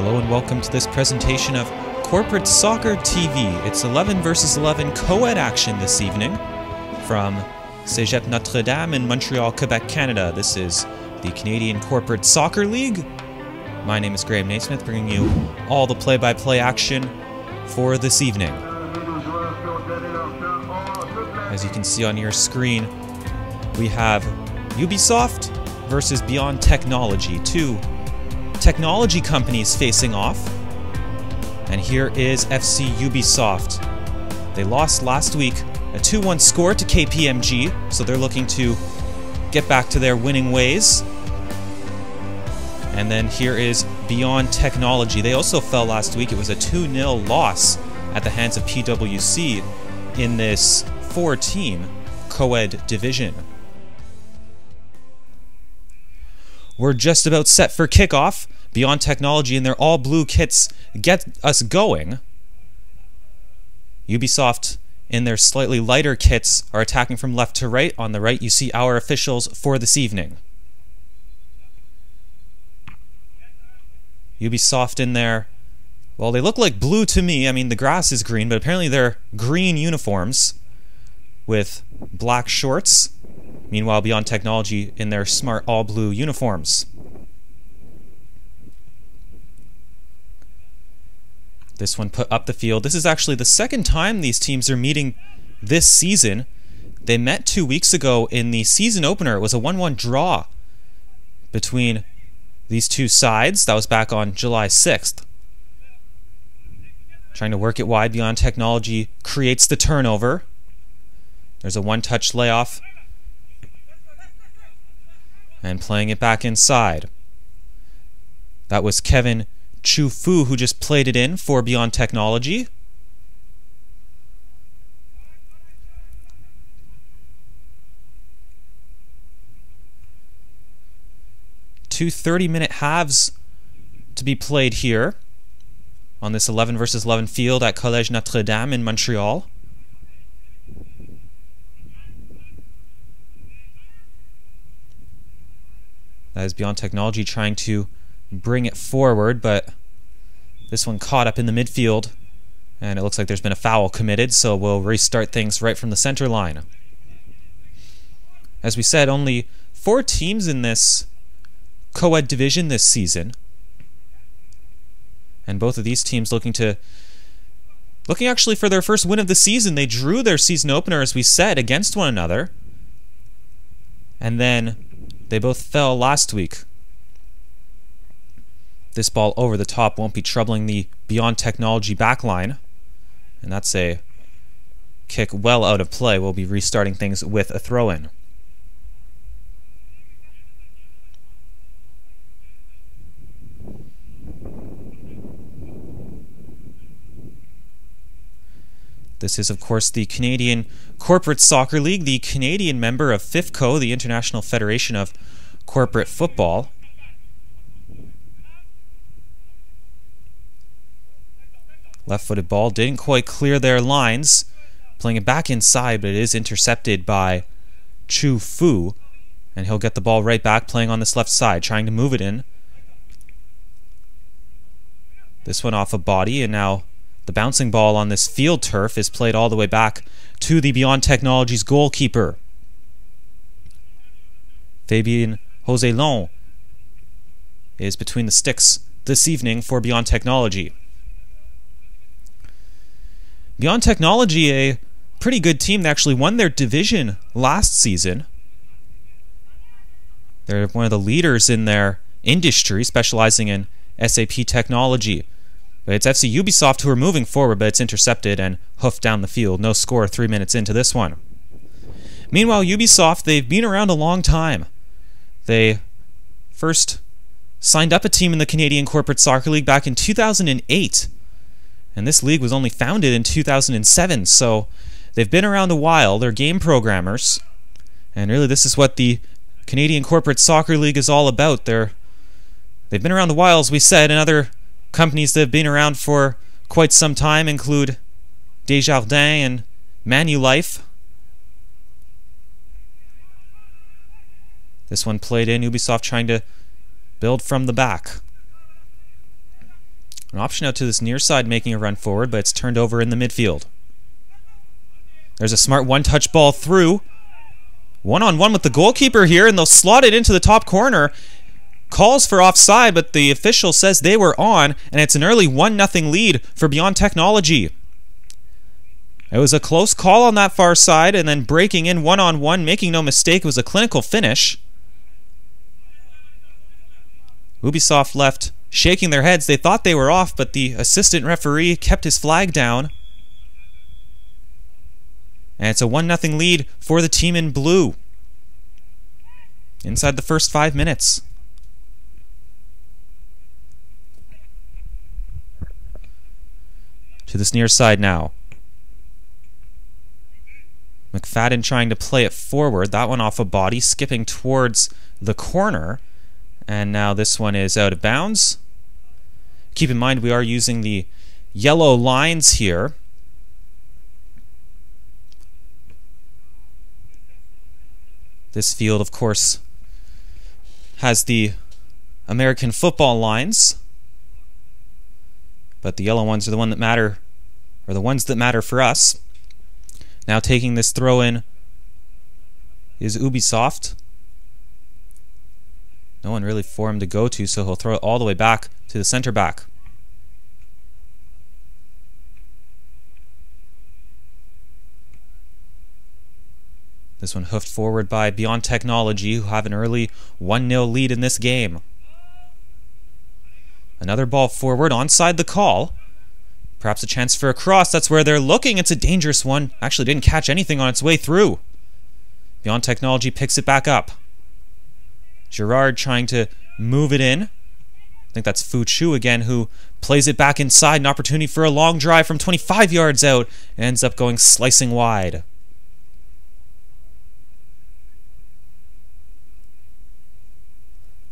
Hello and welcome to this presentation of Corporate Soccer TV. It's 11 versus 11 co-ed action this evening from Cégep Notre Dame in Montreal, Quebec, Canada. This is the Canadian Corporate Soccer League. My name is Neysmith, bringing you all the play-by-play action for this evening. As you can see on your screen, we have Ubisoft versus Beyond Technology, two technology companies facing off. And here is FC Ubisoft. They lost last week a 2-1 score to KPMG, so they're looking to get back to their winning ways. And then here is Beyond Technology. They also fell last week. It was a 2-0 loss at the hands of PwC in this 4-team co-ed division. We're just about set for kickoff. Beyond Technology in their all-blue kits get us going. Ubisoft in their slightly lighter kits are attacking from left to right. On the right you see our officials for this evening. Ubisoft in there, well, they look like blue to me. I mean, the grass is green, but apparently they're green uniforms with black shorts. Meanwhile, Beyond Technology in their smart all-blue uniforms. This one put up the field. This is actually the second time these teams are meeting this season. They met 2 weeks ago in the season opener. It was a 1-1 draw between these two sides. That was back on July 6th. Trying to work it wide. Beyond Technology creates the turnover. There's a one-touch layoff. And playing it back inside. That was Kevin Chu-Fu who just played it in for Beyond Technology. Two 30-minute halves to be played here on this 11 versus 11 field at Collège Notre Dame in Montreal. That is Beyond Technology trying to bring it forward, but this one caught up in the midfield, and it looks like there's been a foul committed, so we'll restart things right from the center line. As we said, only 4 teams in this co-ed division this season, and both of these teams looking actually for their first win of the season. They drew their season opener, as we said, against one another, and then they both fell last week. This ball over the top won't be troubling the Beyond Technology backline. And that's a kick well out of play. We'll be restarting things with a throw-in. This is, of course, the Canadian Corporate Soccer League, the Canadian member of FIFCO, the International Federation of Corporate Football. Left-footed ball didn't quite clear their lines. Playing it back inside, but it is intercepted by Chu-Fu. And he'll get the ball right back, playing on this left side, trying to move it in. This one off a body, and now the bouncing ball on this field turf is played all the way back to the Beyond Technology's goalkeeper. Fabien Joselon is between the sticks this evening for Beyond Technology. Beyond Technology, a pretty good team. They actually won their division last season. They're one of the leaders in their industry, specializing in SAP technology. But it's FC Ubisoft who are moving forward, but it's intercepted and hoofed down the field. No score 3 minutes into this one. Meanwhile, Ubisoft, they've been around a long time. They first signed up a team in the Canadian Corporate Soccer League back in 2008. And this league was only founded in 2007, so they've been around a while. They're game programmers. And really, this is what the Canadian Corporate Soccer League is all about. They've been around a while, as we said, and other companies that have been around for quite some time include Desjardins and Manulife. This one played in, Ubisoft trying to build from the back. An option out to this near side making a run forward, but it's turned over in the midfield. There's a smart one-touch ball through. One-on-one with the goalkeeper here, and they'll slot it into the top corner. Calls for offside, but the official says they were on, and it's an early 1-0 lead for Beyond Technology. It was a close call on that far side, and then breaking in one-on-one, making no mistake, it was a clinical finish. Ubisoft left shaking their heads. They thought they were off, but the assistant referee kept his flag down. And it's a 1-0 lead for the team in blue inside the first 5 minutes. To this near side now. McFadden trying to play it forward. That one off a body, skipping towards the corner. And now this one is out of bounds. Keep in mind we are using the yellow lines here. This field, of course, has the American football lines. But the yellow ones are the ones that matter, or the ones that matter for us. Now taking this throw in is Ubisoft. No one really for him to go to, so he'll throw it all the way back to the center back. This one hoofed forward by Beyond Technology, who have an early 1-0 lead in this game. Another ball forward, onside the call. Perhaps a chance for a cross. That's where they're looking. It's a dangerous one. Actually didn't catch anything on its way through. Beyond Technology picks it back up. Gerard trying to move it in. I think that's Fu Chu again, who plays it back inside. An opportunity for a long drive from 25 yards out. And ends up going slicing wide.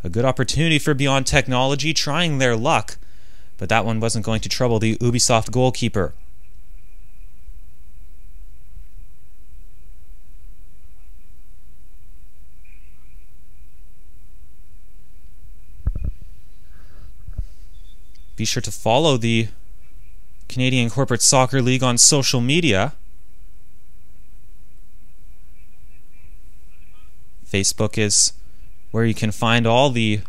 A good opportunity for Beyond Technology, trying their luck, but that one wasn't going to trouble the Ubisoft goalkeeper. Be sure to follow the Canadian Corporate Soccer League on social media. Facebook is where you can find all the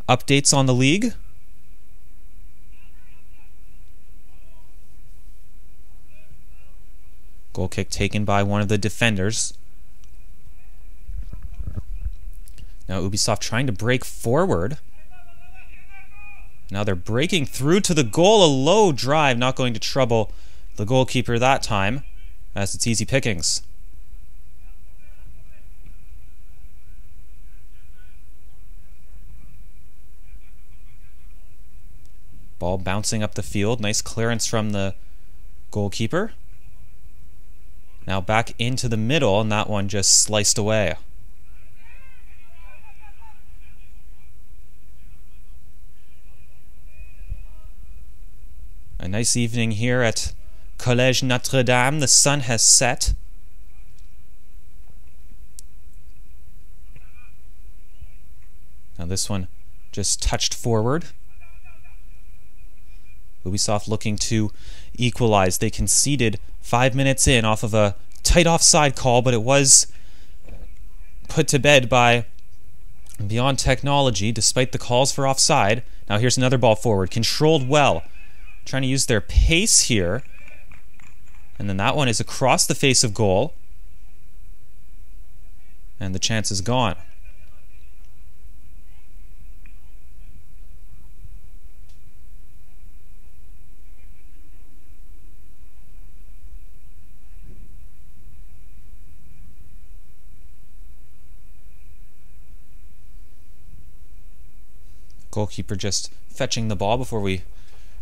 updates on the league. Goal kick taken by one of the defenders. Now Ubisoft trying to break forward. Now they're breaking through to the goal. A low drive, not going to trouble the goalkeeper that time, as it's easy pickings. Ball bouncing up the field. Nice clearance from the goalkeeper. Now back into the middle, and that one just sliced away. A nice evening here at Collège Notre Dame. The sun has set. Now this one just touched forward. Ubisoft looking to equalize. They conceded 5 minutes in off of a tight offside call, but it was put to bed by Beyond Technology despite the calls for offside. Now here's another ball forward, controlled well. Trying to use their pace here. And then that one is across the face of goal. And the chance is gone. Goalkeeper just fetching the ball before we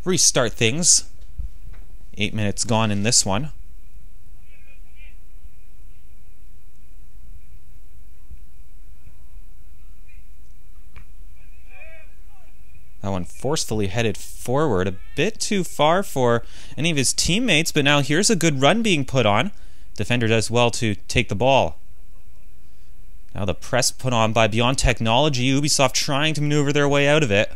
restart things. 8 minutes gone in this one. That one forcefully headed forward, a bit too far for any of his teammates, but now here's a good run being put on. Defender does well to take the ball. Now the press put on by Beyond Technology. Ubisoft trying to maneuver their way out of it.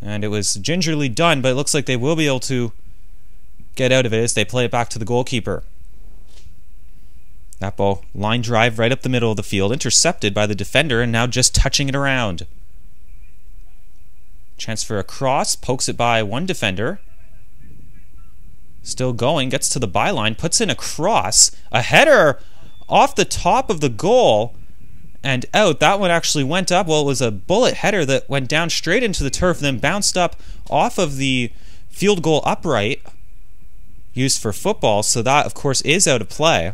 And it was gingerly done, but it looks like they will be able to get out of it as they play it back to the goalkeeper. That ball, line drive right up the middle of the field, intercepted by the defender, and now just touching it around. Chance for a cross, pokes it by one defender. Still going, gets to the byline, puts in a cross, a header off the top of the goal and out. That one actually went up. Well, it was a bullet header that went down straight into the turf, then bounced up off of the field goal upright used for football. So that, of course, is out of play.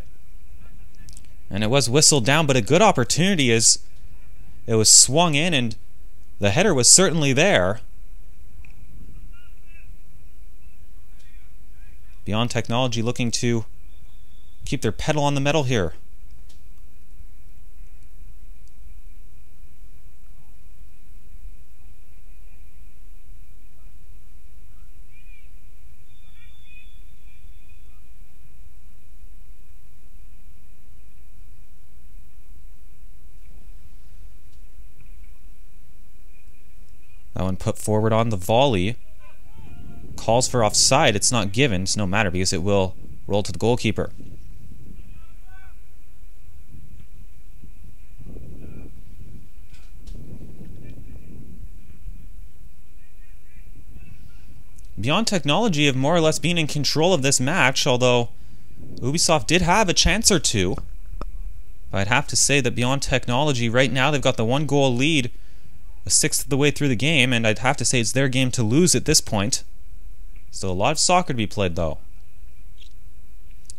And it was whistled down, but a good opportunity as it was swung in, and the header was certainly there. Beyond Technology looking to keep their pedal on the metal here. That one put forward on the volley. Calls for offside. It's not given. It's no matter because it will roll to the goalkeeper. Beyond Technology have more or less been in control of this match, although Ubisoft did have a chance or two. But I'd have to say that Beyond Technology right now, they've got the 1-goal lead a sixth of the way through the game, and I'd have to say it's their game to lose at this point. Still a lot of soccer to be played, though.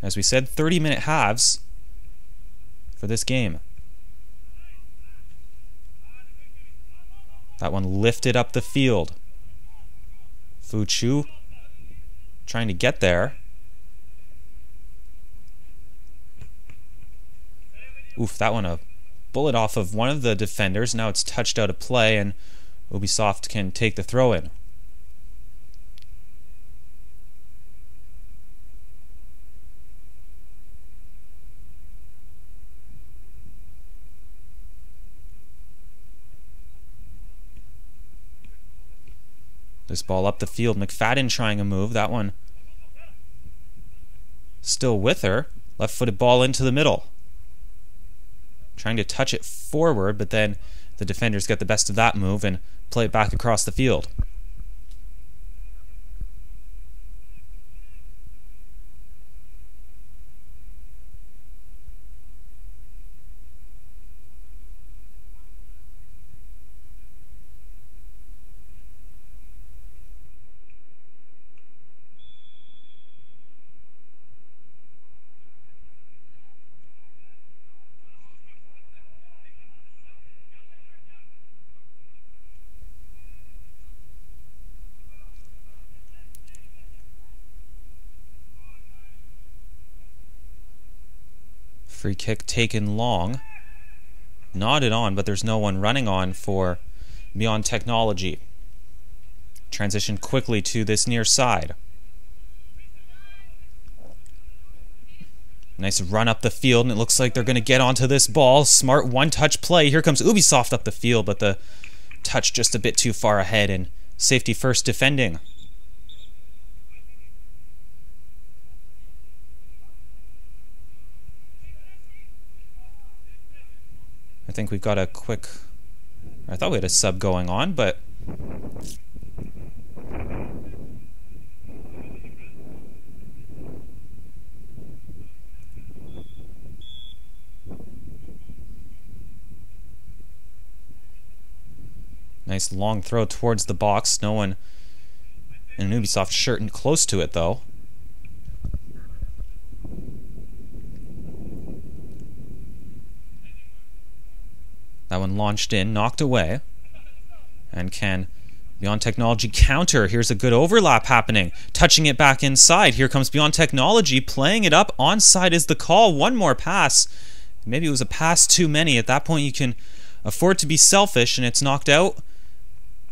As we said, 30-minute halves for this game. That one lifted up the field. Fuchu trying to get there. Oof, that one a bullet off of one of the defenders. Now it's touched out of play, and Ubisoft can take the throw-in. This ball up the field. McFadden trying a move. That one still with her. Left-footed ball into the middle. Trying to touch it forward, but then the defenders get the best of that move and play it back across the field. Free kick taken long. Nodded on, but there's no one running on for Beyond Technology. Transition quickly to this near side. Nice run up the field, and it looks like they're going to get onto this ball. Smart one-touch play. Here comes Ubisoft up the field, but the touch just a bit too far ahead, and safety first defending. I think we've got a quick... I thought we had a sub going on, but... Nice long throw towards the box. No one in an Ubisoft shirt and close to it, though. That one launched in, knocked away. And can Beyond Technology counter? Here's a good overlap happening. Touching it back inside. Here comes Beyond Technology, playing it up. Onside is the call. One more pass. Maybe it was a pass too many. At that point, you can afford to be selfish, and it's knocked out.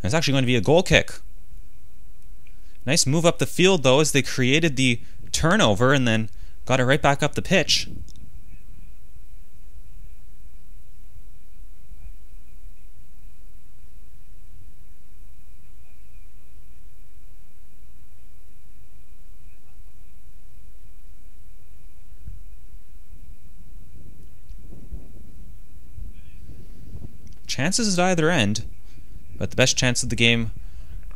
It's actually going to be a goal kick. Nice move up the field, though, as they created the turnover and then got it right back up the pitch. chances at either end, but the best chance of the game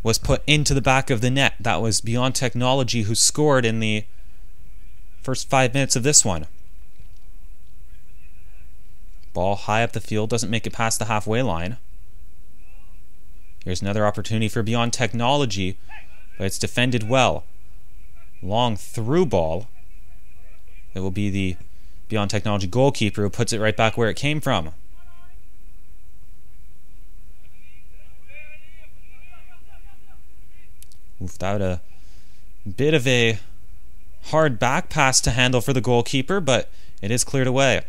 was put into the back of the net. That was Beyond Technology, who scored in the first 5 minutes of this one. Ball high up the field, doesn't make it past the halfway line. Here's another opportunity for Beyond Technology, but it's defended well. Long through ball. It will be the Beyond Technology goalkeeper who puts it right back where it came from. Without a bit of a hard back pass to handle for the goalkeeper, but it is cleared away.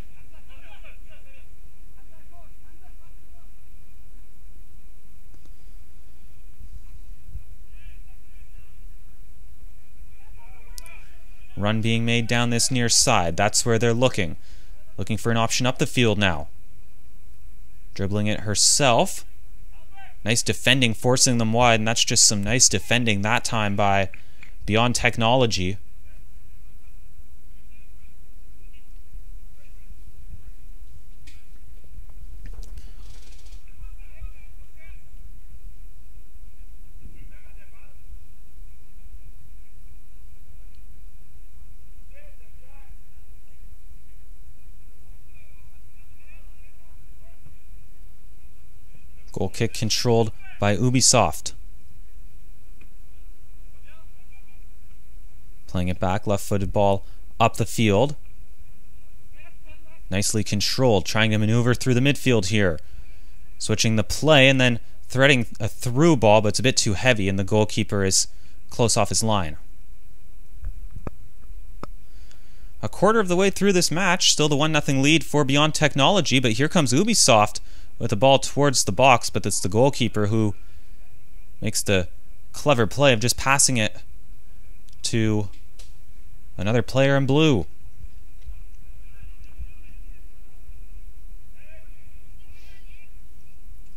Run being made down this near side. That's where they're looking. Looking for an option up the field now. Dribbling it herself. Nice defending, forcing them wide, and that's just some nice defending that time by Beyond Technology. Goal kick controlled by Ubisoft. Playing it back, left-footed ball up the field. Nicely controlled, trying to maneuver through the midfield here. Switching the play and then threading a through ball, but it's a bit too heavy and the goalkeeper is close off his line. A quarter of the way through this match, still the 1-0 lead for Beyond Technology, but here comes Ubisoft with the ball towards the box, but it's the goalkeeper who makes the clever play of just passing it to another player in blue.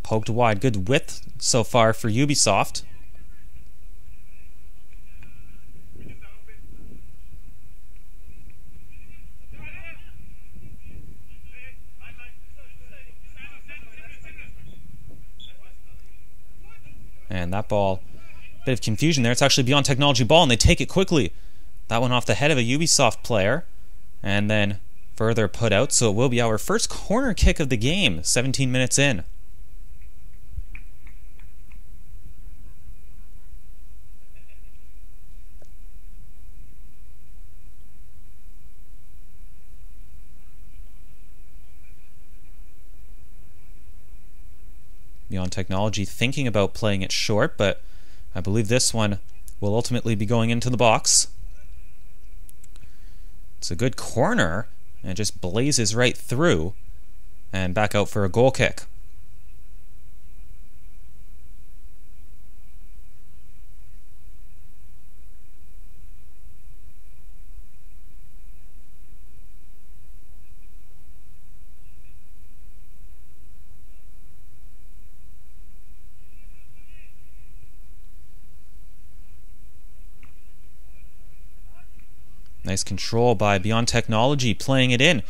Poked wide. Good width so far for Ubisoft. And that ball, bit of confusion there. It's actually Beyond Technology ball, and they take it quickly. That one off the head of a Ubisoft player, and then further put out. So it will be our first corner kick of the game, 17 minutes in. Beyond Technology thinking about playing it short, but I believe this one will ultimately be going into the box. It's a good corner, and it just blazes right through, and back out for a goal kick. Nice control by Beyond Technology, playing it in.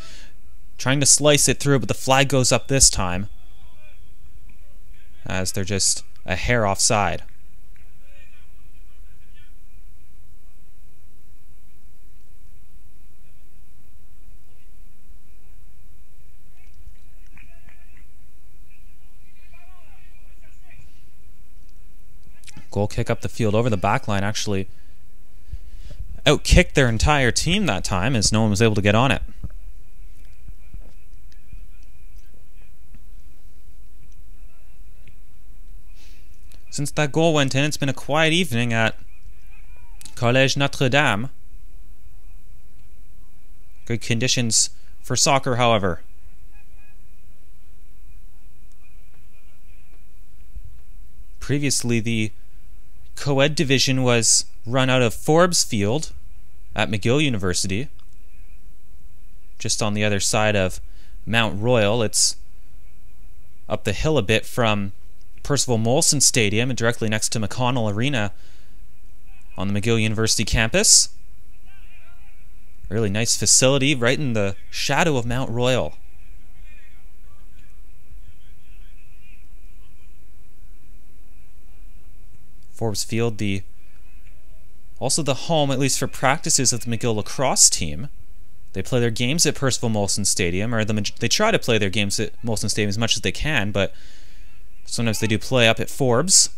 Trying to slice it through, but the flag goes up this time, as they're just a hair offside. Goal kick up the field over the back line, actually outkicked their entire team that time, as no one was able to get on it. Since that goal went in, it's been a quiet evening at Collège Notre Dame. Good conditions for soccer, however. Previously, the Coed division was run out of Forbes Field at McGill University, just on the other side of Mount Royal. It's up the hill a bit from Percival Molson Stadium and directly next to McConnell Arena on the McGill University campus. Really nice facility right in the shadow of Mount Royal. Forbes Field, also the home, at least for practices, of the McGill lacrosse team. They play their games at Percival Molson Stadium, or they try to play their games at Molson Stadium as much as they can, but sometimes they do play up at Forbes.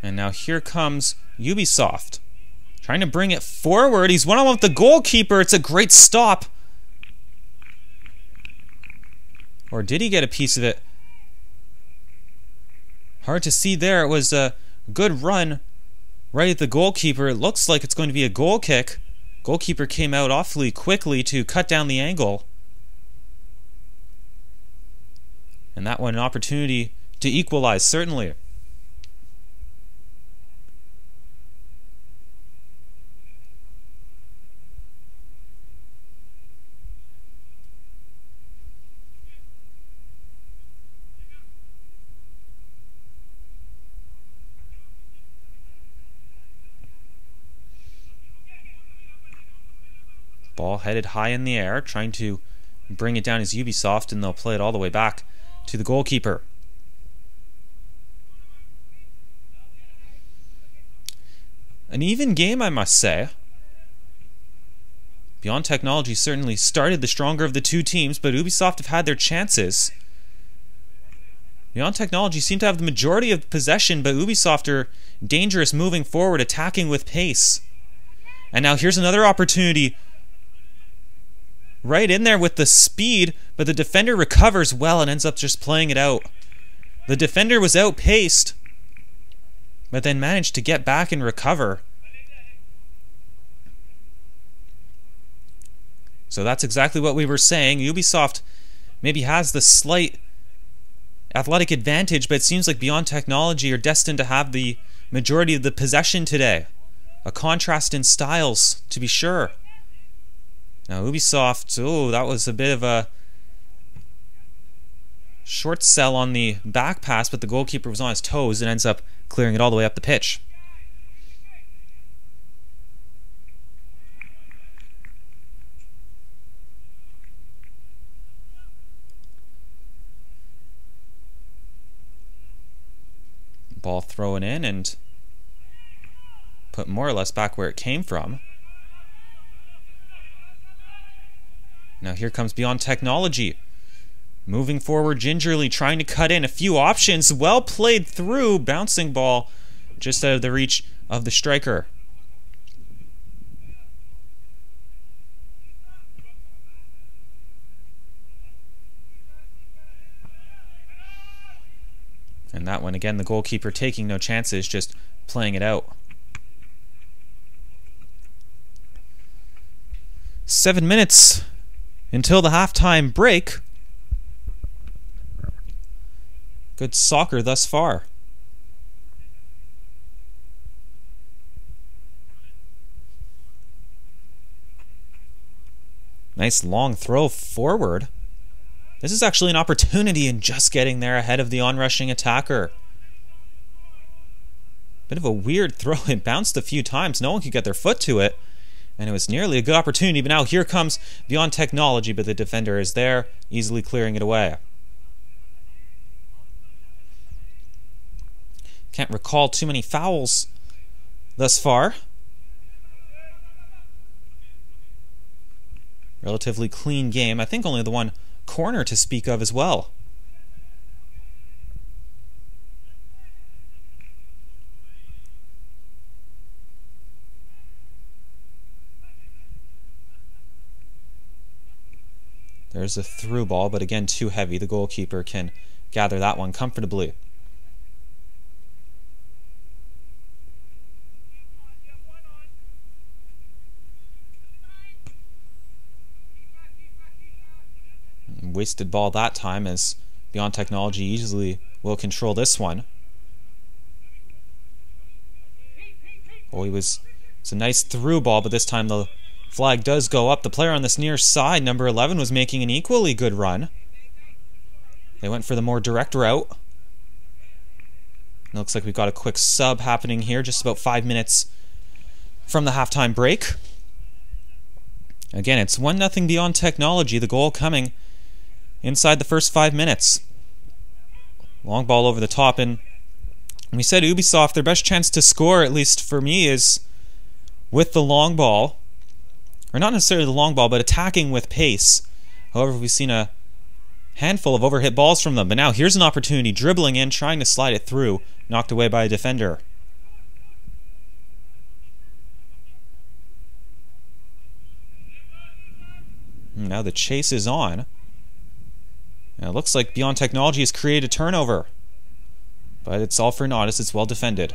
And now here comes Ubisoft, trying to bring it forward. He's one-on-one with the goalkeeper. It's a great stop. Or did he get a piece of it? Hard to see there. It was a good run right at the goalkeeper. It looks like it's going to be a goal kick. Goalkeeper came out awfully quickly to cut down the angle. And that one, an opportunity to equalize, certainly. Ball headed high in the air, trying to bring it down as Ubisoft, and they'll play it all the way back to the goalkeeper. An even game, I must say. Beyond Technology certainly started the stronger of the two teams, but Ubisoft have had their chances. Beyond Technology seem to have the majority of possession, but Ubisoft are dangerous moving forward, attacking with pace. And now here's another opportunity. Right in there with the speed, but the defender recovers well and ends up just playing it out. The defender was outpaced, but then managed to get back and recover. So that's exactly what we were saying. Ubisoft maybe has the slight athletic advantage, but it seems like Beyond Technology are destined to have the majority of the possession today. A contrast in styles, to be sure. Now Ubisoft, that was a bit of a short sell on the back pass, but the goalkeeper was on his toes and ends up clearing it all the way up the pitch. Ball thrown in and put more or less back where it came from. Now here comes Beyond Technology, moving forward gingerly, trying to cut in. A few options, well played through, bouncing ball just out of the reach of the striker. And that one, again, the goalkeeper taking no chances, just playing it out. 7 minutes until the halftime break. Good soccer thus far. Nice long throw forward. This is actually an opportunity in just getting there ahead of the onrushing attacker. Bit of a weird throw. It bounced a few times. No one could get their foot to it. And it was nearly a good opportunity. But now here comes Beyond Technology, but the defender is there, easily clearing it away. Can't recall too many fouls thus far. Relatively clean game. I think only the one corner to speak of as well. There's a through ball, but again too heavy. The goalkeeper can gather that one comfortably. Wasted ball that time, as Beyond Technology easily will control this one. Oh, it's a nice through ball, but this time the flag does go up. The player on this near side, number 11, was making an equally good run. They went for the more direct route. It looks like we've got a quick sub happening here, just about 5 minutes from the halftime break. Again, it's 1-0 Beyond Technology, the goal coming inside the first 5 minutes. Long ball over the top, and we said Ubisoft, their best chance to score, at least for me, is with the long ball. Or not necessarily the long ball, but attacking with pace. However, we've seen a handful of overhit balls from them. But now here's an opportunity, dribbling in, trying to slide it through. Knocked away by a defender. Now the chase is on. And it looks like Beyond Technology has created a turnover. But it's all for naught as it's well defended.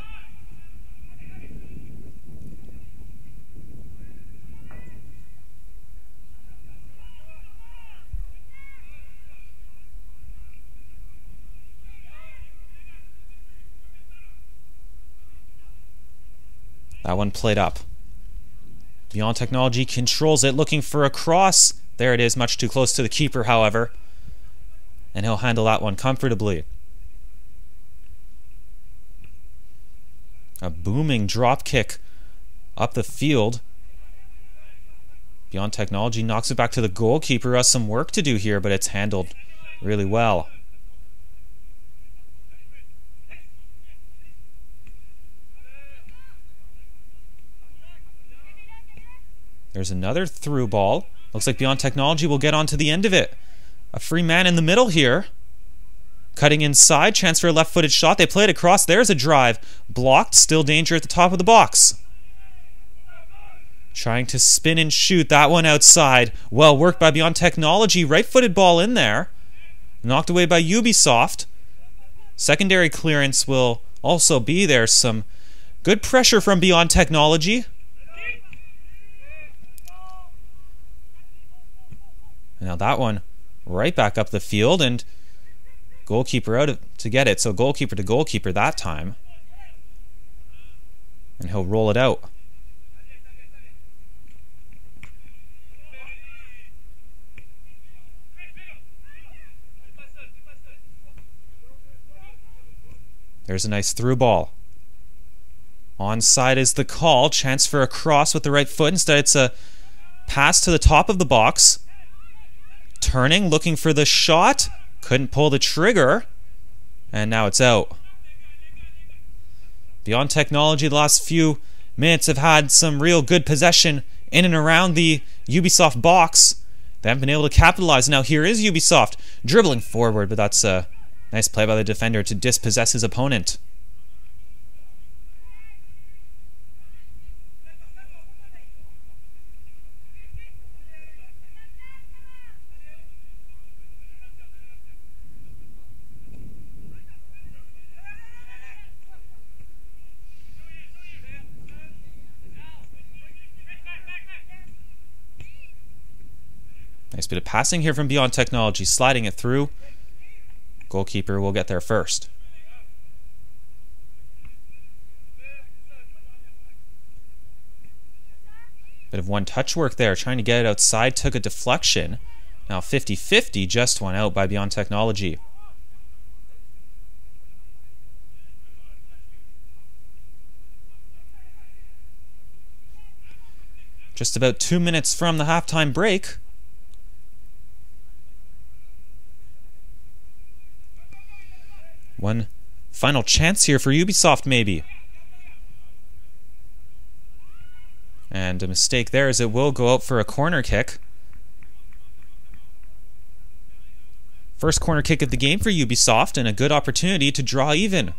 That one played up. Beyond Technology controls it, looking for a cross. There it is, much too close to the keeper, however. And he'll handle that one comfortably. A booming drop kick up the field. Beyond Technology knocks it back to the goalkeeper. Has some work to do here, but it's handled really well. There's another through ball. Looks like Beyond Technology will get onto the end of it. A free man in the middle here. Cutting inside, chance for a left-footed shot. They play it across. There's a drive. Blocked, still danger at the top of the box. Trying to spin and shoot. That one outside. Well worked by Beyond Technology. Right-footed ball in there. Knocked away by Ubisoft. Secondary clearance will also be there. Some good pressure from Beyond Technology. Now that one right back up the field, and goalkeeper out to get it. So goalkeeper to goalkeeper that time. And he'll roll it out. There's a nice through ball. Onside is the call. Chance for a cross with the right foot. Instead, it's a pass to the top of the box. Turning, looking for the shot. Couldn't pull the trigger. And now it's out. Beyond Technology, the last few minutes have had some real good possession in and around the Ubisoft box. They haven't been able to capitalize. Now here is Ubisoft dribbling forward, but that's a nice play by the defender to dispossess his opponent. Nice bit of passing here from Beyond Technology, sliding it through. Goalkeeper will get there first. Bit of one-touch work there, trying to get it outside, took a deflection. Now 50-50, just one out by Beyond Technology. Just about 2 minutes from the halftime break. One final chance here for Ubisoft, maybe. And a mistake there as it will go out for a corner kick. First corner kick of the game for Ubisoft, and a good opportunity to draw even.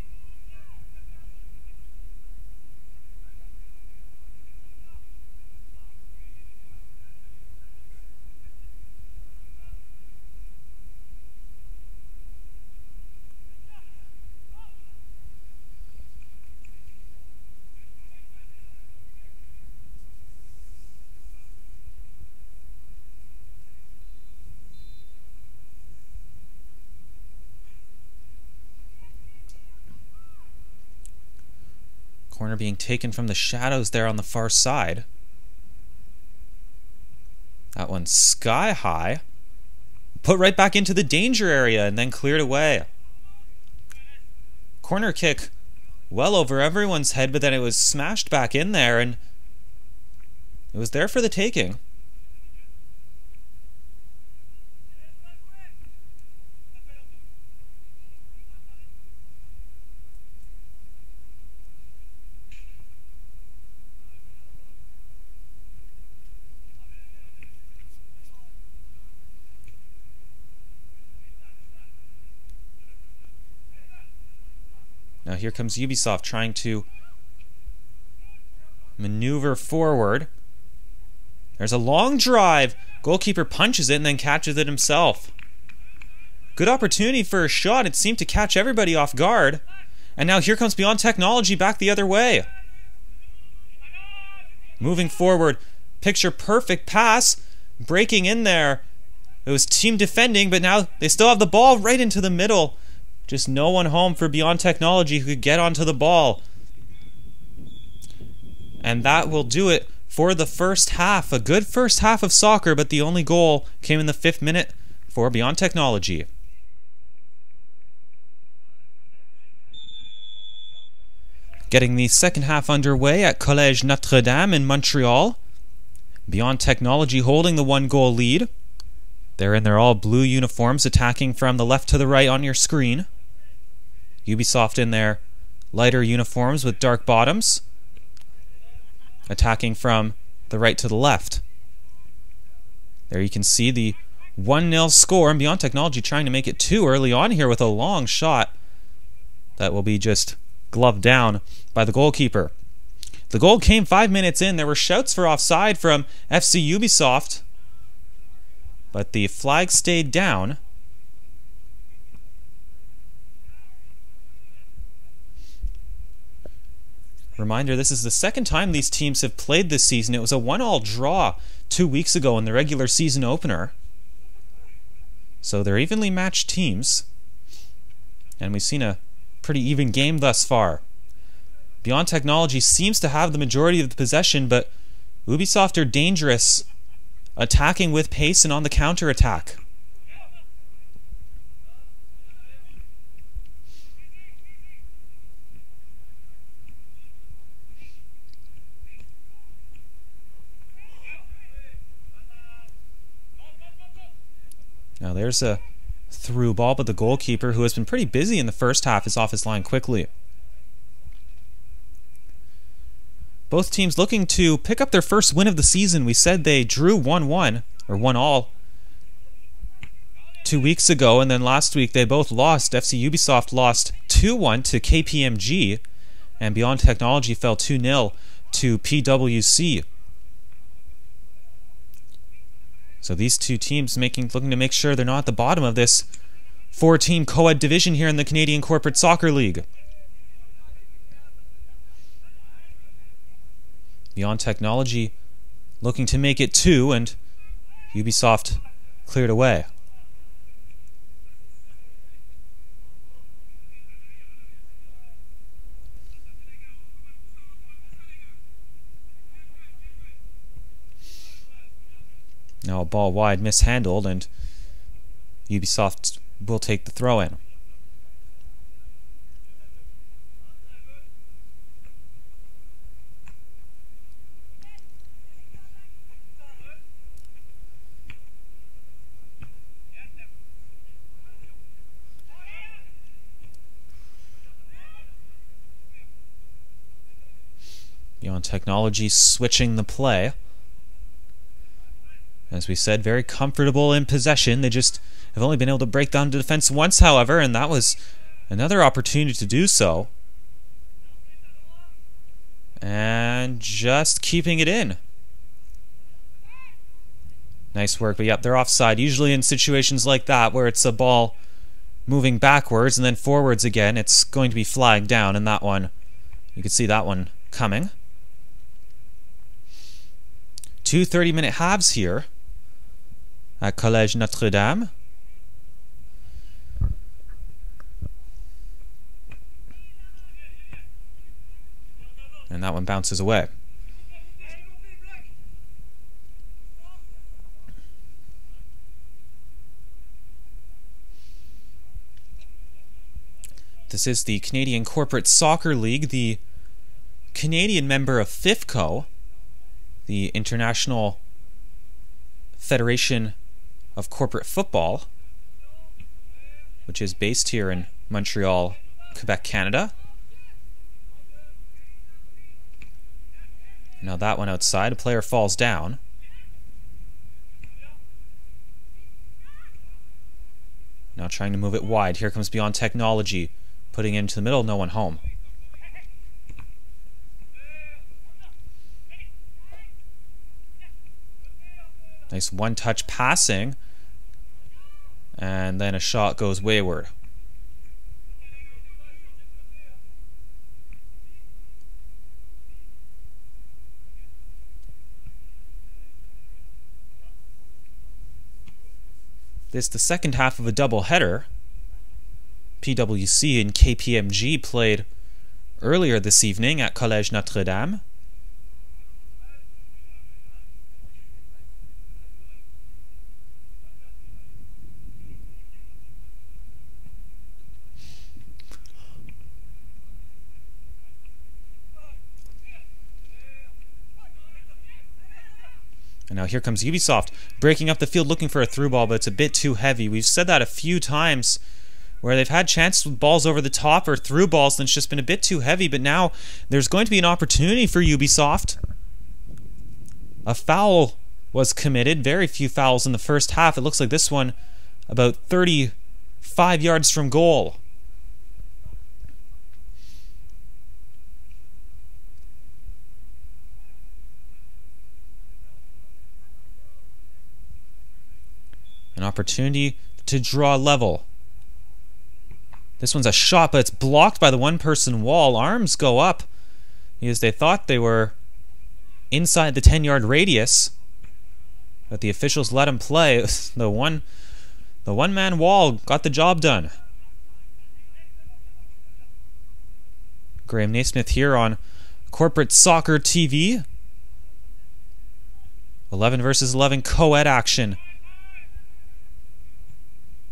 Corner being taken from the shadows there on the far side. That one sky high. Put right back into the danger area and then cleared away. Corner kick well over everyone's head, but then it was smashed back in there and it was there for the taking. Now here comes Ubisoft trying to maneuver forward. There's a long drive. Goalkeeper punches it and then catches it himself. Good opportunity for a shot. It seemed to catch everybody off guard. And now here comes Beyond Technology back the other way. Moving forward. Picture perfect pass. Breaking in there. It was team defending, but now they still have the ball right into the middle. Just no one home for Beyond Technology who could get onto the ball. And that will do it for the first half. A good first half of soccer, but the only goal came in the 5th minute for Beyond Technology. Getting the second half underway at Collège Notre Dame in Montreal. Beyond Technology holding the 1-goal lead. They're in their all blue uniforms, attacking from the left to the right on your screen. Ubisoft in their lighter uniforms with dark bottoms, attacking from the right to the left. There you can see the 1-0 score, and Beyond Technology trying to make it 2 early on here with a long shot that will be just gloved down by the goalkeeper. The goal came 5 minutes in. There were shouts for offside from FC Ubisoft, but the flag stayed down. Reminder, this is the second time these teams have played this season. It was a 1-1 draw 2 weeks ago in the regular season opener. So they're evenly matched teams. And we've seen a pretty even game thus far. Beyond Technology seems to have the majority of the possession, but Ubisoft are dangerous, attacking with pace and on the counter-attack. Now there's a through ball, but the goalkeeper, who has been pretty busy in the first half, is off his line quickly. Both teams looking to pick up their first win of the season. We said they drew 1-1, or 1-1, 2 weeks ago, and then last week they both lost. FC Ubisoft lost 2-1 to KPMG, and Beyond Technology fell 2-0 to PWC. So these two teams looking to make sure they're not at the bottom of this 4-team Coed division here in the Canadian Corporate Soccer League. Beyond Technology looking to make it 2, and Ubisoft cleared away. Now a ball wide, mishandled, and Ubisoft will take the throw-in. Beyond Technology switching the play. As we said, very comfortable in possession. They just have only been able to break down the defense once, however, and that was another opportunity to do so. And just keeping it in. Nice work, but yep, they're offside. Usually in situations like that, where it's a ball moving backwards and then forwards again, it's going to be flagged down, and that one, you can see that one coming. 2 30-minute halves here at Collège Notre Dame. And that one bounces away. This is the Canadian Corporate Soccer League, the Canadian member of FIFCO, the International Federation of Corporate Football, which is based here in Montreal, Quebec, Canada. Now that one outside, a player falls down. Now trying to move it wide. Here comes Beyond Technology, putting it into the middle, no one home. Nice one-touch passing. And then a shot goes wayward. This is the second half of a doubleheader. PWC and KPMG played earlier this evening at Collège Notre-Dame. And now here comes Ubisoft, breaking up the field, looking for a through ball, but it's a bit too heavy. We've said that a few times, where they've had chances with balls over the top or through balls, and it's just been a bit too heavy. But now there's going to be an opportunity for Ubisoft. A foul was committed. Very few fouls in the first half. It looks like this one about 35 yards from goal. An opportunity to draw level. This one's a shot, but it's blocked by the one-person wall. Arms go up because they thought they were inside the 10-yard radius, but the officials let him play. The one-man wall got the job done. Graham Neysmith here on Corporate Soccer TV. 11 versus 11 co-ed action.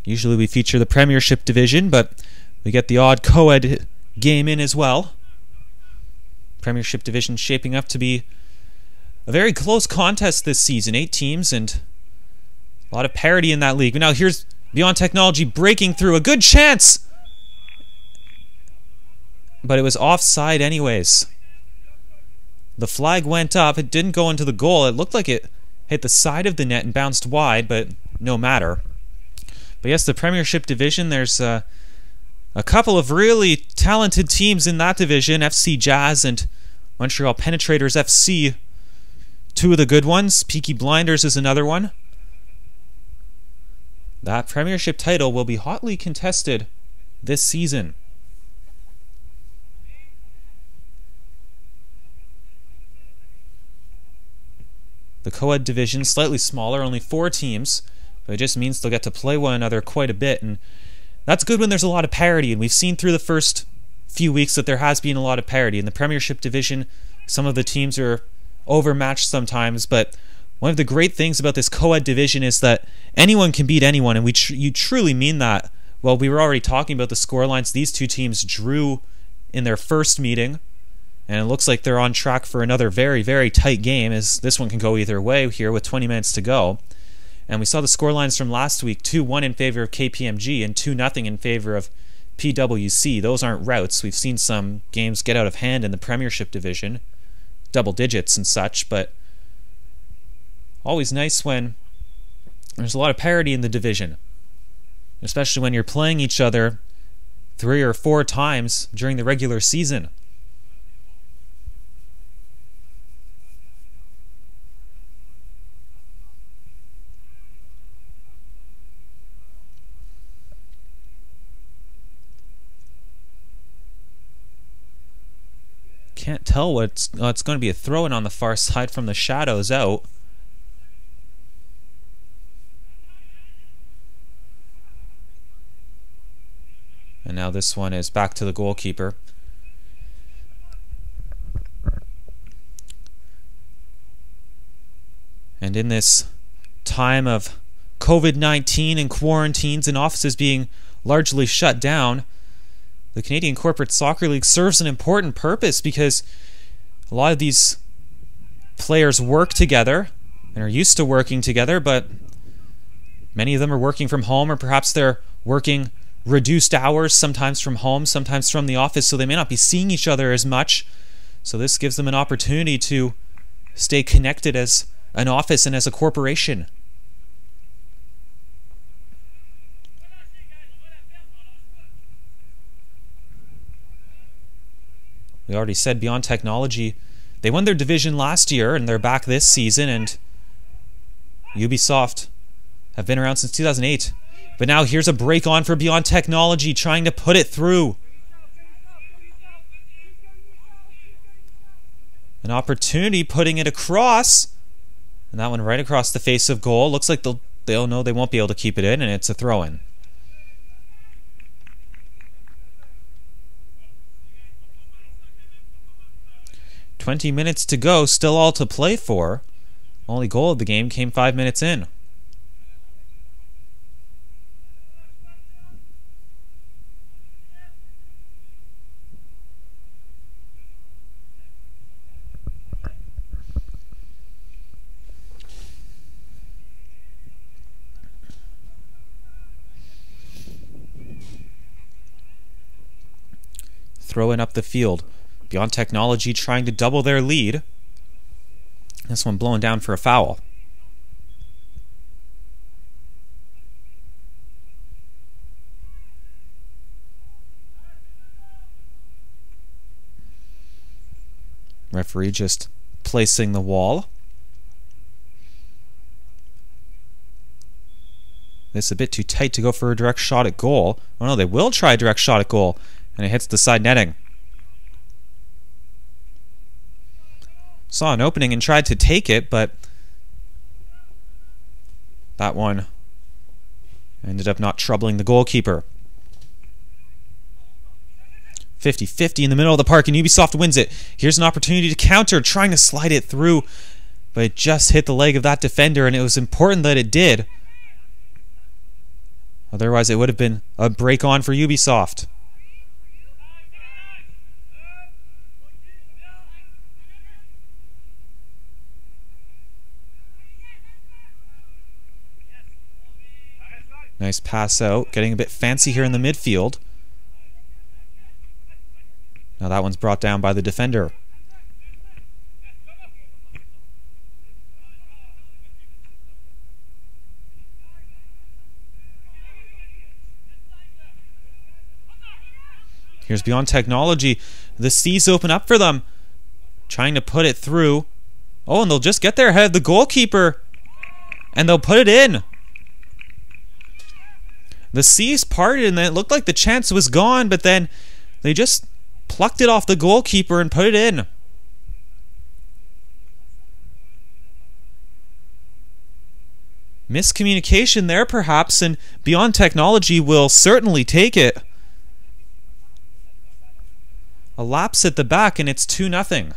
Usually we feature the Premiership division, but we get the odd co-ed game in as well. Premiership division shaping up to be a very close contest this season. 8 teams and a lot of parity in that league. But now here's Beyond Technology breaking through. A good chance! But it was offside anyways. The flag went up. It didn't go into the goal. It looked like it hit the side of the net and bounced wide, but no matter. But yes, the Premiership division, there's a couple of really talented teams in that division. FC Jazz and Montreal Penetrators FC. 2 of the good ones. Peaky Blinders is another one. That Premiership title will be hotly contested this season. The co-ed division, slightly smaller, only 4 teams. But it just means they'll get to play one another quite a bit, and that's good when there's a lot of parity, and we've seen through the first few weeks that there has been a lot of parity. In the Premiership division, some of the teams are overmatched sometimes, but one of the great things about this co-ed division is that anyone can beat anyone, and you truly mean that. Well, we were already talking about the scorelines. These 2 teams drew in their first meeting, and it looks like they're on track for another very, very tight game, as this one can go either way here with 20 minutes to go. And we saw the scorelines from last week, 2-1 in favor of KPMG and 2-0 in favor of PWC. Those aren't routes. We've seen some games get out of hand in the Premiership division, double digits and such, but always nice when there's a lot of parity in the division, especially when you're playing each other 3 or 4 times during the regular season. Can't tell what's it's going to be a throw-in on the far side from the shadows out. And now this one is back to the goalkeeper. And in this time of COVID-19 and quarantines and offices being largely shut down, the Canadian Corporate Soccer League serves an important purpose, because a lot of these players work together and are used to working together, but many of them are working from home, or perhaps they're working reduced hours, sometimes from home, sometimes from the office, so they may not be seeing each other as much. So this gives them an opportunity to stay connected as an office and as a corporation. We already said Beyond Technology, they won their division last year and they're back this season, and Ubisoft have been around since 2008. But now here's a break on for Beyond Technology, trying to put it through. An opportunity, putting it across. And that one right across the face of goal. Looks like they'll know they won't be able to keep it in, and it's a throw-in. "20 minutes to go, still all to play for." Only goal of the game came 5 minutes in. Throw in up the field. Beyond Technology trying to double their lead. This one blown down for a foul. Referee just placing the wall. This a bit too tight to go for a direct shot at goal. Oh no, they will try a direct shot at goal. And it hits the side netting. Saw an opening and tried to take it, but that one ended up not troubling the goalkeeper. 50-50 in the middle of the park, and Ubisoft wins it. Here's an opportunity to counter, trying to slide it through, but it just hit the leg of that defender, and it was important that it did. Otherwise, it would have been a break on for Ubisoft. Nice pass out, getting a bit fancy here in the midfield. Now that one's brought down by the defender. Here's Beyond Technology. The seas open up for them. Trying to put it through. Oh, and they'll just get there ahead of the goalkeeper. And they'll put it in. The seas parted and it looked like the chance was gone, but then they just plucked it off the goalkeeper and put it in. Miscommunication there perhaps, and Beyond Technology will certainly take it. A lapse at the back and it's 2-0.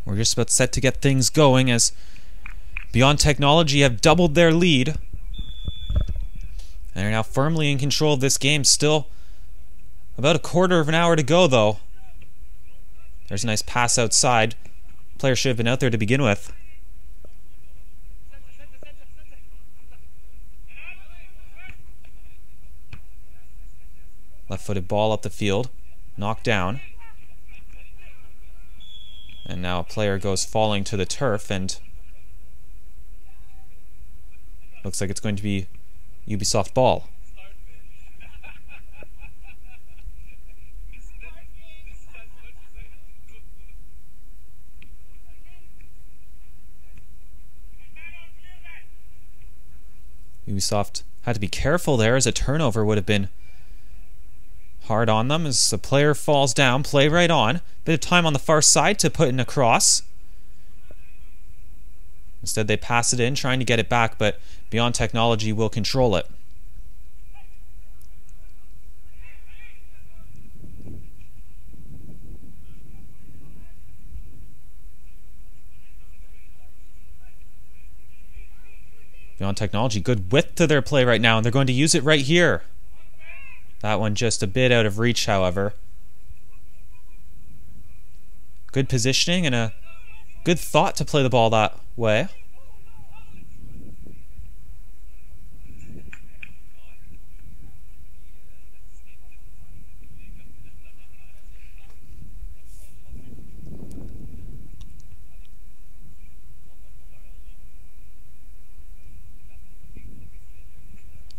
We're just about set to get things going as Beyond Technology have doubled their lead and are now firmly in control of this game. Still about a quarter of an hour to go though. There's a nice pass outside. Player should have been out there to begin with. Left-footed ball up the field. Knocked down. And now a player goes falling to the turf, and looks like it's going to be Ubisoft ball. Ubisoft had to be careful there, as a turnover would have been hard on them as the player falls down. Play right on. Bit of time on the far side to put in a cross. Instead they pass it in, trying to get it back, but Beyond Technology will control it. Beyond Technology, good width to their play right now, and they're going to use it right here. That one just a bit out of reach, however. Good positioning and a good thought to play the ball that way.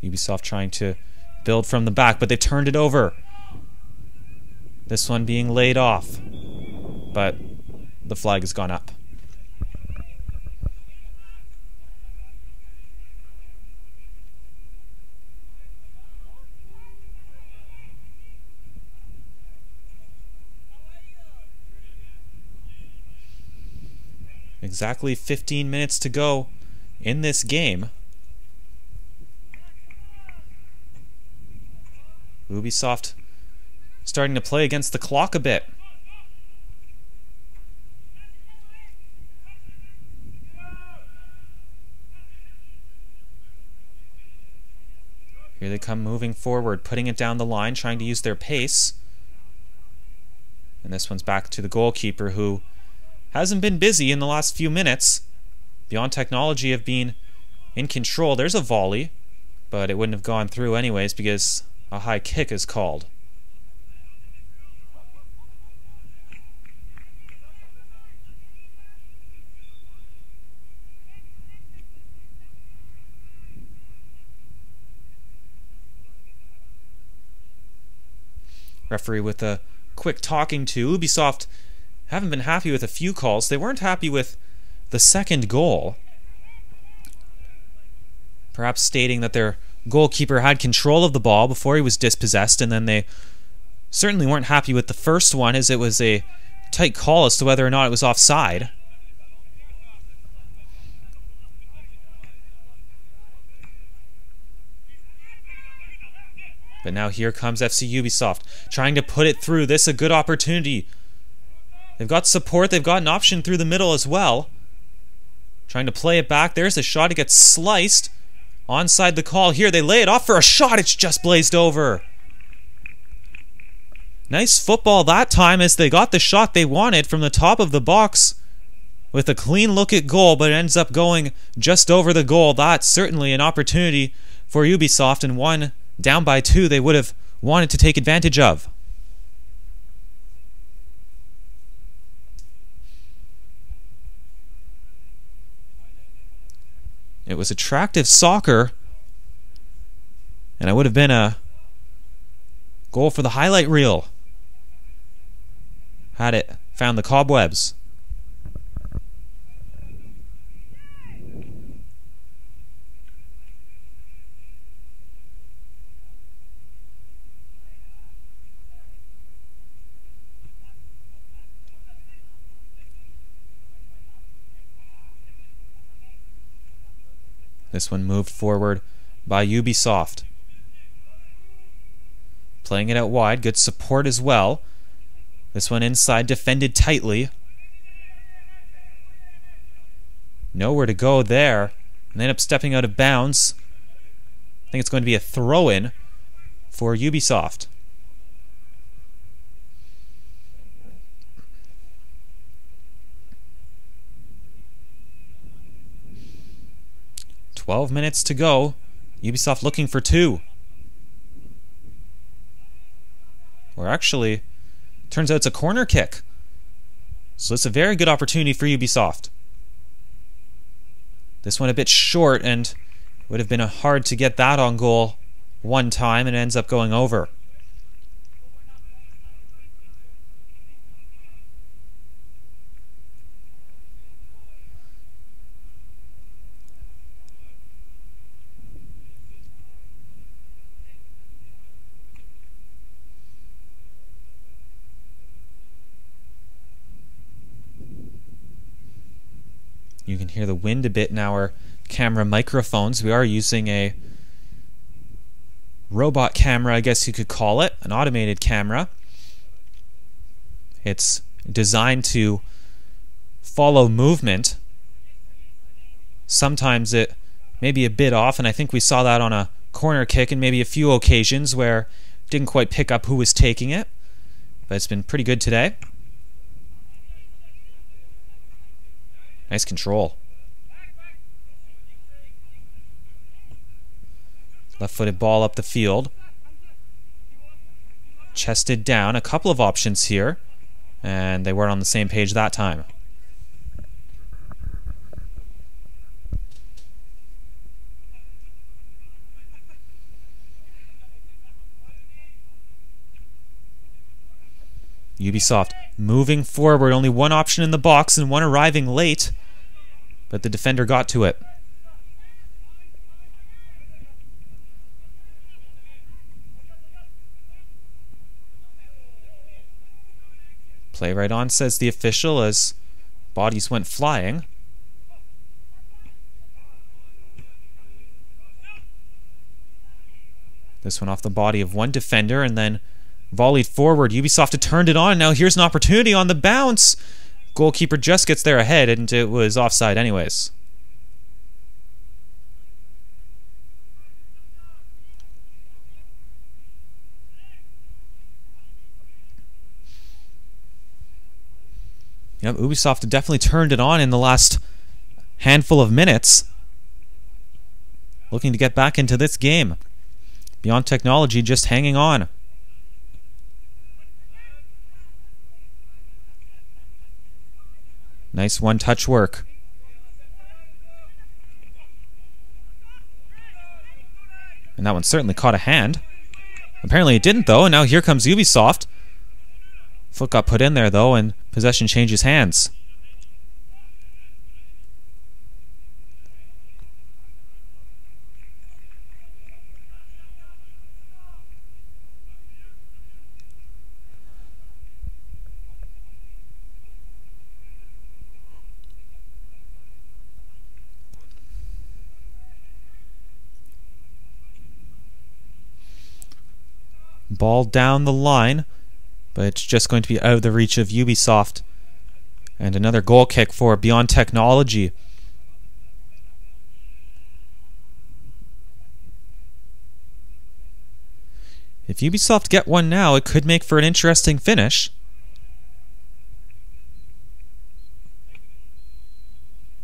Ubisoft trying to build from the back, but they've turned it over. This one being laid off, but the flag has gone up. Exactly 15 minutes to go in this game. Ubisoft starting to play against the clock a bit. Here they come moving forward, putting it down the line, trying to use their pace. And this one's back to the goalkeeper, who hasn't been busy in the last few minutes. Beyond Technology have been in control. There's a volley, but it wouldn't have gone through anyways because a high kick is called. Referee with a quick talking to. Ubisoft haven't been happy with a few calls. They weren't happy with the second goal, perhaps stating that their goalkeeper had control of the ball before he was dispossessed, and then they certainly weren't happy with the first one, as it was a tight call as to whether or not it was offside. But now here comes FC Ubisoft, trying to put it through. This is a good opportunity. They've got support, they've got an option through the middle as well. Trying to play it back. There's a shot, it gets sliced. Onside the call here, they lay it off for a shot, it's just blazed over. Nice football that time as they got the shot they wanted from the top of the box with a clean look at goal, but it ends up going just over the goal. That's certainly an opportunity for Ubisoft, and one down by 2 they would have wanted to take advantage of. It was attractive soccer, and it would have been a goal for the highlight reel had it found the cobwebs. This one moved forward by Ubisoft. Playing it out wide, good support as well. This one inside, defended tightly. Nowhere to go there. And they end up stepping out of bounds. I think it's going to be a throw-in for Ubisoft. "12 minutes to go. Ubisoft looking for 2. Or actually, turns out it's a corner kick. So it's a very good opportunity for Ubisoft. This one a bit short, and it would have been hard to get that on goal one time, and it ends up going over. You can hear the wind a bit in our camera microphones. We are using a robot camera, I guess you could call it, an automated camera. It's designed to follow movement. Sometimes it may be a bit off, and I think we saw that on a corner kick and maybe a few occasions where it didn't quite pick up who was taking it. But it's been pretty good today. Nice control. Left-footed ball up the field. Chested down. A couple of options here. And they weren't on the same page that time. Ubisoft moving forward. Only one option in the box and one arriving late. But the defender got to it. Play right on, says the official, as bodies went flying. This one off the body of one defender and then volleyed forward. Ubisoft had turned it on. Now here's an opportunity on the bounce. Goalkeeper just gets there ahead, and it was offside anyways. Yep, Ubisoft definitely turned it on in the last handful of minutes. Looking to get back into this game. Beyond Technology just hanging on. Nice one-touch work. And that one certainly caught a hand. Apparently it didn't though, and now here comes Ubisoft. Foot got put in there though, and possession changes hands. Ball down the line, but it's just going to be out of the reach of Ubisoft. And another goal kick for Beyond Technology. If Ubisoft get one now, it could make for an interesting finish.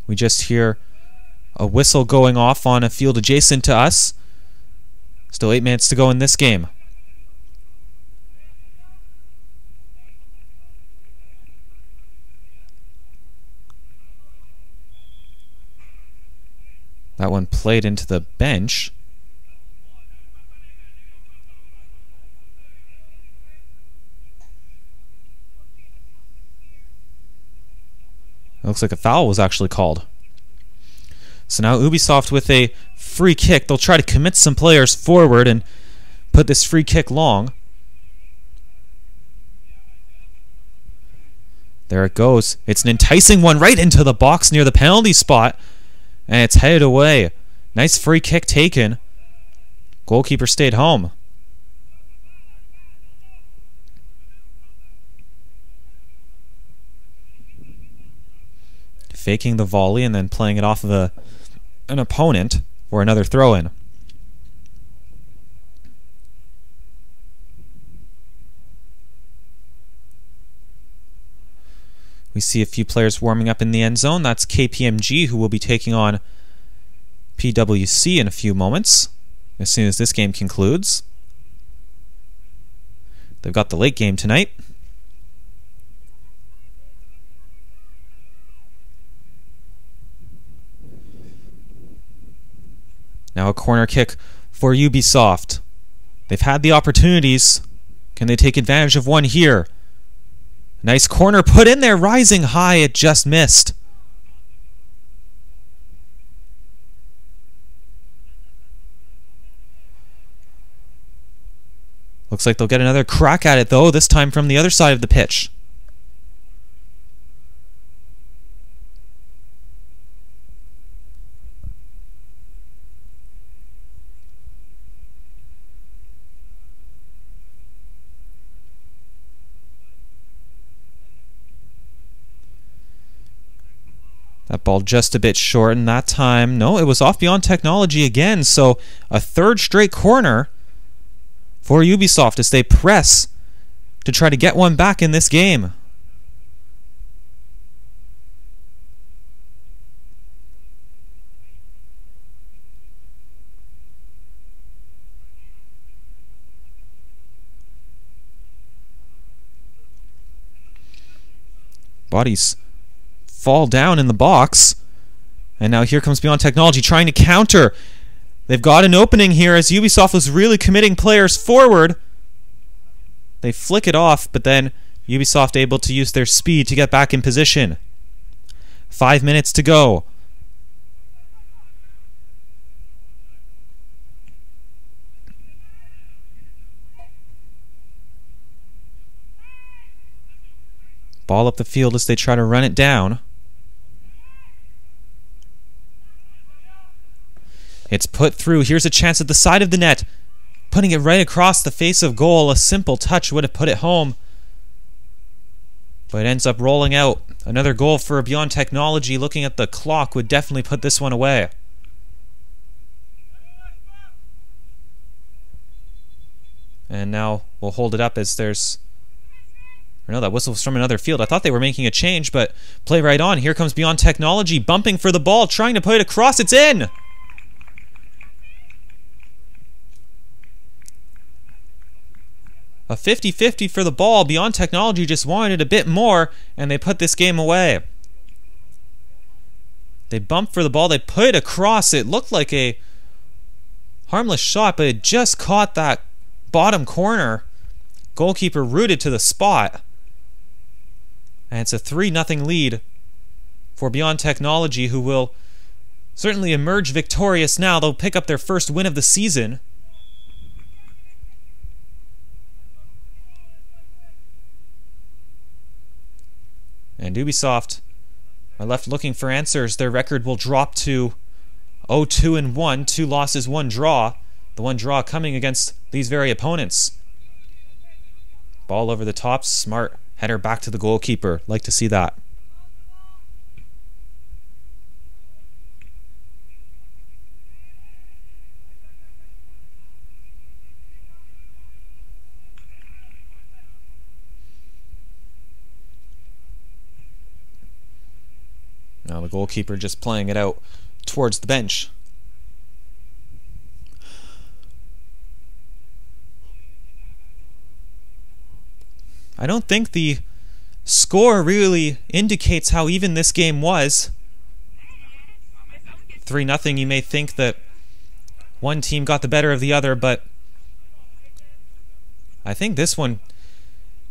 We just hear a whistle going off on a field adjacent to us. Still 8 minutes to go in this game. That one played into the bench. It looks like a foul was actually called. So now Ubisoft with a free kick. They'll try to commit some players forward and put this free kick long. There it goes. It's an enticing one right into the box near the penalty spot. And it's headed away. Nice free kick taken. Goalkeeper stayed home. Faking the volley and then playing it off of an opponent for another throw-in. We see a few players warming up in the end zone. That's KPMG, who will be taking on PWC in a few moments, as soon as this game concludes. They've got the late game tonight. Now a corner kick for Ubisoft. They've had the opportunities. Can they take advantage of one here? Nice corner put in there, rising high, it just missed. Looks like they'll get another crack at it though, this time from the other side of the pitch. That ball just a bit short, and that time, no, it was off Beyond Technology again. So a third straight corner for Ubisoft as they press to try to get one back in this game. Bodies fall down in the box, and now here comes Beyond Technology trying to counter. They've got an opening here as Ubisoft was really committing players forward. They flick it off, but then Ubisoft able to use their speed to get back in position. 5 minutes to go. Ball up the field as they try to run it down. It's put through. Here's a chance at the side of the net. Putting it right across the face of goal. A simple touch would have put it home. But it ends up rolling out. Another goal for Beyond Technology. Looking at the clock would definitely put this one away. And now we'll hold it up as there's... No, that whistle was from another field. I thought they were making a change, but play right on. Here comes Beyond Technology, bumping for the ball, trying to put it across. It's in! A 50-50 for the ball. Beyond Technology just wanted a bit more, and they put this game away. They bumped for the ball. They put it across. It looked like a harmless shot, but it just caught that bottom corner. Goalkeeper rooted to the spot. And it's a 3-0 lead for Beyond Technology, who will certainly emerge victorious now. They'll pick up their first win of the season. And Ubisoft are left looking for answers. Their record will drop to 0-2-1, 2 losses, 1 draw. The 1 draw coming against these very opponents. Ball over the top, smart header back to the goalkeeper. Like to see that. Now the goalkeeper just playing it out towards the bench. I don't think the score really indicates how even this game was. 3-0, you may think that one team got the better of the other, but I think this one,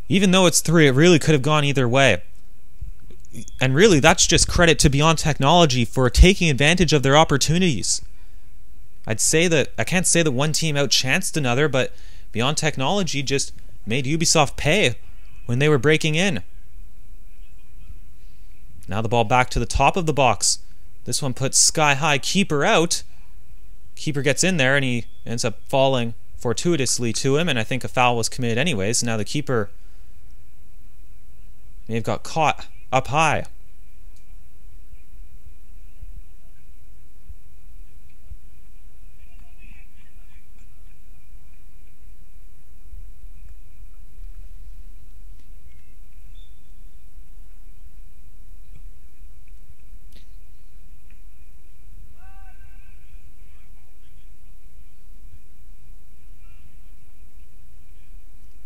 even though it's 3, it really could have gone either way. And really, that's just credit to Beyond Technology for taking advantage of their opportunities. I can't say that one team outchanced another, but Beyond Technology just made Ubisoft pay when they were breaking in. Now the ball back to the top of the box. This one puts sky-high keeper out. Keeper gets in there and he ends up falling fortuitously to him, and I think a foul was committed anyways. Now the keeper may have got caught up high.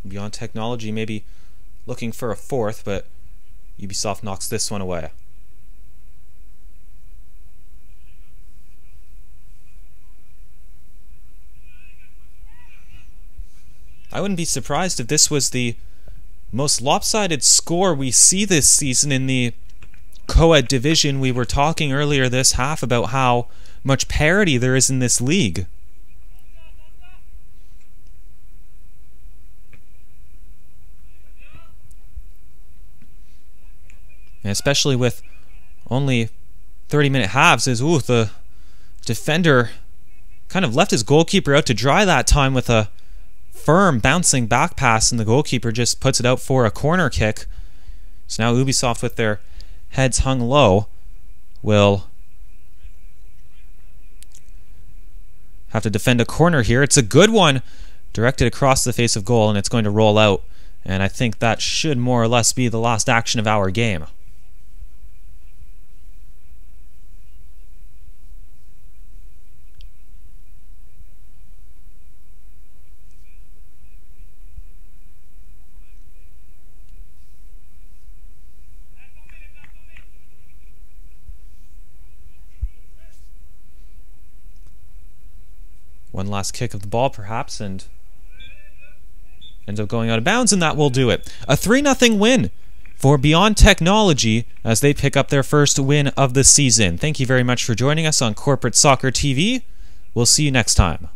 Beyond Technology maybe looking for a 4th, but Ubisoft knocks this one away. I wouldn't be surprised if this was the most lopsided score we see this season in the Coed division. We were talking earlier this half about how much parity there is in this league. And especially with only 30-minute halves, is the defender kind of left his goalkeeper out to dry that time with a firm bouncing back pass, and the goalkeeper just puts it out for a corner kick. So now Ubisoft, with their heads hung low, will have to defend a corner here. It's a good one, directed across the face of goal, and it's going to roll out. And I think that should more or less be the last action of our game. One last kick of the ball, perhaps, and ends up going out of bounds, and that will do it. A 3-0 win for Beyond Technology as they pick up their first win of the season. Thank you very much for joining us on Corporate Soccer TV. We'll see you next time.